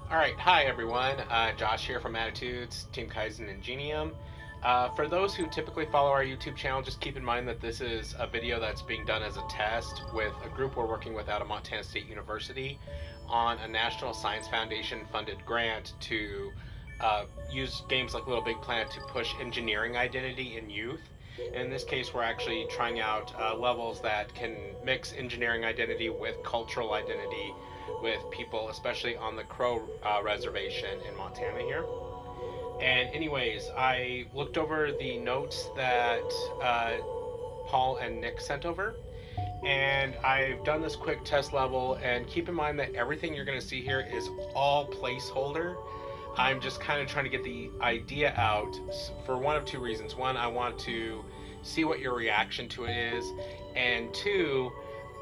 Alright, hi everyone. Josh here from Attitudes, Team Kaizen Ingenium. For those who typically follow our YouTube channel, just keep in mind that this is a video that's being done as a test with a group we're working with out of Montana State University on a National Science Foundation funded grant to use games like LittleBigPlanet to push engineering identity in youth. In this case, we're actually trying out levels that can mix engineering identity with cultural identity with people, especially on the Crow reservation in Montana here. And anyways, I looked over the notes that Paul and Nick sent over, and I've done this quick test level. And keep in mind that everything you're going to see here is all placeholder. I'm just kind of trying to get the idea out for one of two reasons. One, I want to see what your reaction to it is, and two,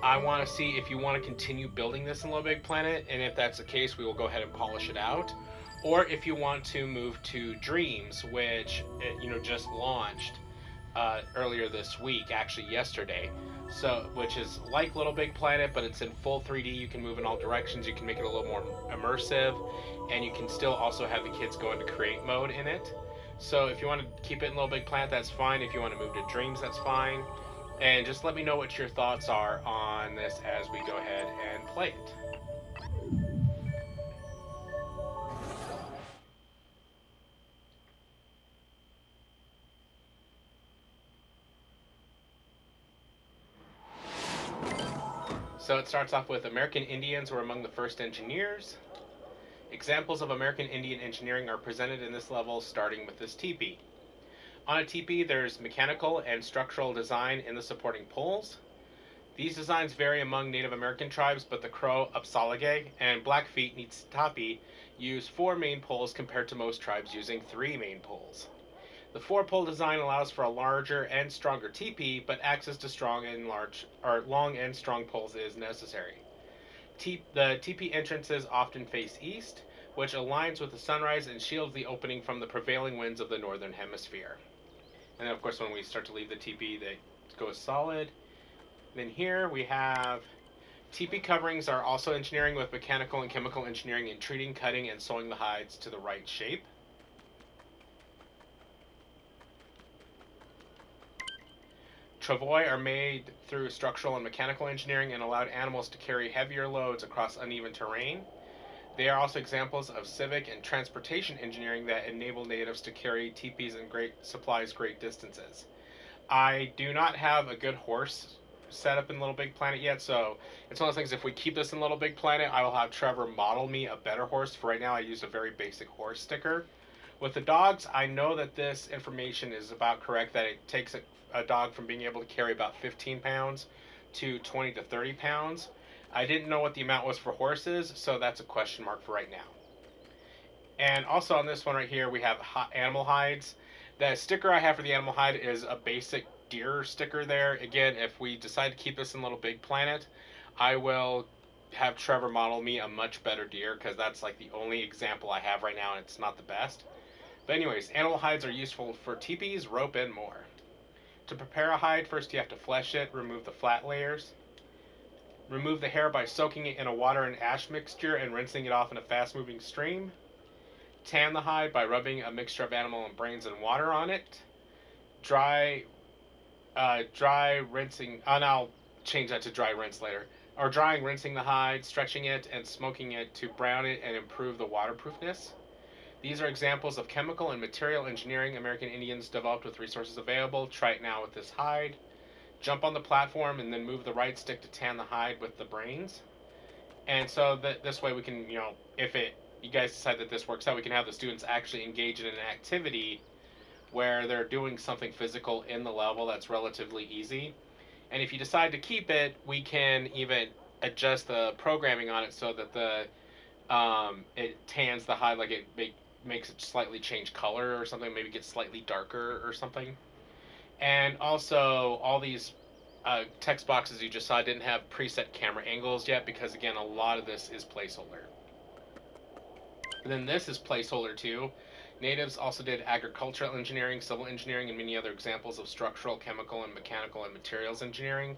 I want to see if you want to continue building this in LittleBigPlanet, and if that's the case, we will go ahead and polish it out. Or if you want to move to Dreams, which just launched earlier this week, actually yesterday. So, which is like LittleBigPlanet, but it's in full 3D. You can move in all directions. You can make it a little more immersive, and you can still also have the kids go into create mode in it. So if you want to keep it in LittleBigPlanet, that's fine. If you want to move to Dreams, that's fine. And just let me know what your thoughts are on this as we go ahead and play it. So it starts off with American Indians were among the first engineers. Examples of American Indian engineering are presented in this level, starting with this teepee. On a teepee, there's mechanical and structural design in the supporting poles. These designs vary among Native American tribes, but the Crow, Upsaligay, and Blackfeet Niitsitapi use 4 main poles compared to most tribes using 3 main poles. The 4-pole design allows for a larger and stronger teepee, but access to long and strong poles is necessary. The teepee entrances often face east, which aligns with the sunrise and shields the opening from the prevailing winds of the northern hemisphere. And then, of course, when we start to leave the teepee, they go solid. Then here we have teepee coverings are also engineering with mechanical and chemical engineering in treating, cutting, and sewing the hides to the right shape. Travois are made through structural and mechanical engineering and allowed animals to carry heavier loads across uneven terrain. They are also examples of civic and transportation engineering that enable natives to carry teepees and great supplies great distances. I do not have a good horse set up in LittleBigPlanet yet, so it's one of those things. If we keep this in LittleBigPlanet, I will have Trevor model me a better horse. For right now, I use a very basic horse sticker. With the dogs, I know that this information is about correct, that it takes a dog from being able to carry about 15 pounds to 20 to 30 pounds. I didn't know what the amount was for horses, so that's a question mark for right now. And also on this one right here, we have animal hides. The sticker I have for the animal hide is a basic deer sticker there. Again, if we decide to keep this in LittleBigPlanet, I will have Trevor model me a much better deer, because that's like the only example I have right now, and it's not the best. But anyways, animal hides are useful for teepees, rope, and more. To prepare a hide, first you have to flesh it, remove the flat layers. Remove the hair by soaking it in a water and ash mixture and rinsing it off in a fast-moving stream. Tan the hide by rubbing a mixture of animal and brains and water on it. Dry rinsing, and I'll change that to dry rinse later. Or drying, rinsing the hide, stretching it, and smoking it to brown it and improve the waterproofness. These are examples of chemical and material engineering American Indians developed with resources available. Try it now with this hide. Jump on the platform and then move the right stick to tan the hide with the brains. And so that this way we can, if you guys decide that this works out, we can have the students actually engage in an activity where they're doing something physical in the level that's relatively easy. And if you decide to keep it, we can even adjust the programming on it so that it tans the hide, like it makes it slightly change color or something, maybe get slightly darker or something. And also, all these text boxes you just saw didn't have preset camera angles yet, because again, a lot of this is placeholder. And then this is placeholder too. Natives also did agricultural engineering, civil engineering, and many other examples of structural, chemical, and mechanical and materials engineering.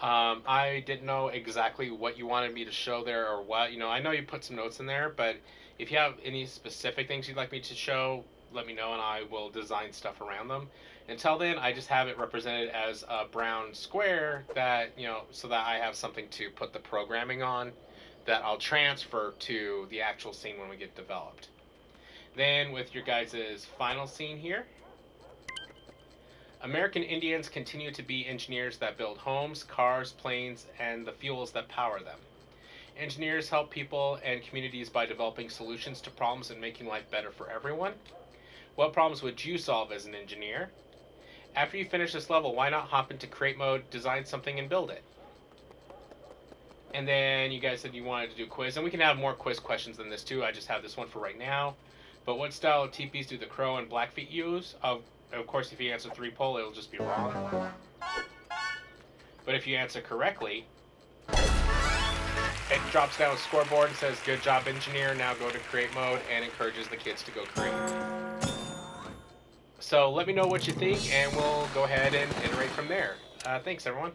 I didn't know exactly what you wanted me to show there or what. I know you put some notes in there, but if you have any specific things you'd like me to show, let me know and I will design stuff around them. Until then, I just have it represented as a brown square that, so that I have something to put the programming on that I'll transfer to the actual scene when we get developed. Then with your guys' final scene here, American Indians continue to be engineers that build homes, cars, planes, and the fuels that power them. Engineers help people and communities by developing solutions to problems and making life better for everyone. What problems would you solve as an engineer? After you finish this level, why not hop into create mode, design something, and build it? And then you guys said you wanted to do a quiz, and we can have more quiz questions than this too. I just have this one for right now. But what style of teepees do the Crow and Blackfeet use? Of course, if you answer 3-pole, it'll just be wrong. But if you answer correctly, it drops down a scoreboard and says, good job, engineer, now go to create mode, and encourages the kids to go create. So let me know what you think, and we'll go ahead and iterate from there. Thanks, everyone.